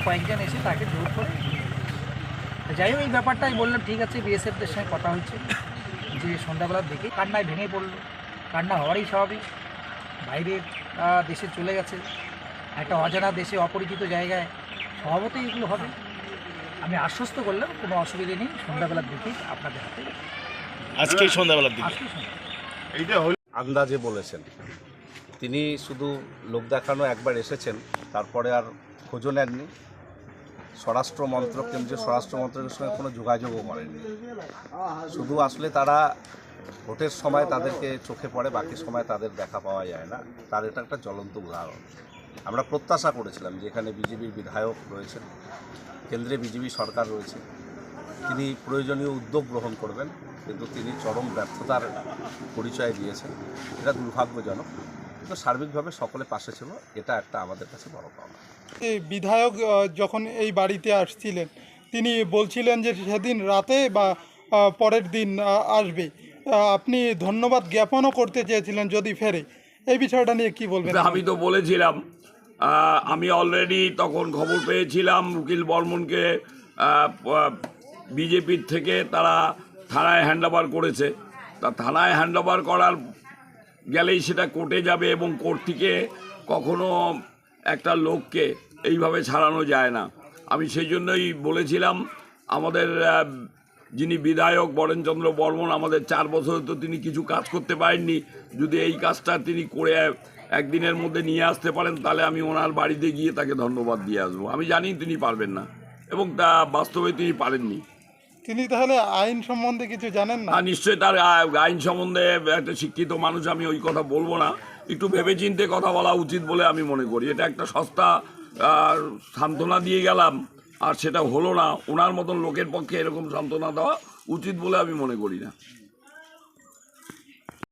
কয়েকজন এসে তাকে জোর করে যাই হোক এই ব্যাপারটাই বললাম ঠিক আছে বিএসএফদের সঙ্গে কথা হচ্ছে যে সন্ধ্যাবেলার দিকে কান্নায় ভেঙে পড়লো। কান্না হওয়ারই স্বাভাবিক, বাইরের দেশে চলে গেছে, একটা অজানা দেশে অপরিচিত জায়গায়, স্বভাবতই এগুলো হবে। আমি আশ্বস্ত করলাম কোনো অসুবিধে নেই, সন্ধ্যাবেলার দিকে আপনাদের হাতে আজকেই সন্ধ্যাবেলার দিকে আসলে সন্ধ্যা। আন্দাজে বলেছেন তিনি, শুধু লোক দেখানো একবার এসেছেন, তারপরে আর খোঁজও নেননি। স্বরাষ্ট্র মন্ত্রক, কেন্দ্রীয় স্বরাষ্ট্র মন্ত্রকের সঙ্গে কোনো যোগাযোগও করেননি। শুধু আসলে তারা ভোটের সময় তাদেরকে চোখে পড়ে, বাকি সময় তাদের দেখা পাওয়া যায় না। তার এটা একটা জ্বলন্ত উদাহরণ। আমরা প্রত্যাশা করেছিলাম যে এখানে বিজেপির বিধায়ক রয়েছেন, কেন্দ্রে বিজেপি সরকার রয়েছে, তিনি প্রয়োজনীয় উদ্যোগ গ্রহণ করবেন, কিন্তু তিনি চরম ব্যর্থতার পরিচয় দিয়েছেন। এটা দুর্ভাগ্যজনক, কিন্তু সার্বিকভাবে সকলে পাশে ছিল, এটা একটা আমাদের কাছে বড় পাওয়া। এই বিধায়ক যখন এই বাড়িতে আসছিলেন তিনি বলছিলেন যে সেদিন রাতে বা পরের দিন আসবে। আপনি ধন্যবাদ জ্ঞাপনও করতে চেয়েছিলেন যদি ফেরে, এই বিষয়টা নিয়ে কি বলবেন? আমি তো বলেছিলাম, আমি অলরেডি তখন খবর পেয়েছিলাম উকিল বর্মনকে বিজেপির থেকে তারা থানায় হ্যান্ডওভার করেছে। তা থানায় হ্যান্ডওভার করার গেলেই সেটা কোর্টে যাবে, এবং কোর্ট থেকে কখনো একটা লোককে এইভাবে ছাড়ানো যায় না। আমি সেই জন্যই বলেছিলাম, আমাদের যিনি বিধায়ক বরেনচন্দ্র বর্মন, আমাদের 4 বছর তো তিনি কিছু কাজ করতে পারেননি, যদি এই কাজটা তিনি করে একদিনের মধ্যে নিয়ে আসতে পারেন তাহলে আমি ওনার বাড়িতে গিয়ে তাকে ধন্যবাদ দিয়ে আসবো। আমি জানি তিনি পারবেন না, এবং তা বাস্তবে তিনি পারেননি। তিনি তাহলে আইন সম্বন্ধে কিছু জানেন না? নিশ্চয়ই তার আইন সম্বন্ধে একটা শিক্ষিত মানুষ, আমি ওই কথা বলবো না, একটু ভেবেচিন্তে কথা বলা উচিত বলে আমি মনে করি। এটা একটা সস্তা সান্ত্বনা দিয়ে গেলাম, আর সেটা হলো না। ওনার মতন লোকের পক্ষে এরকম সান্ত্বনা দেওয়া উচিত বলে আমি মনে করি না।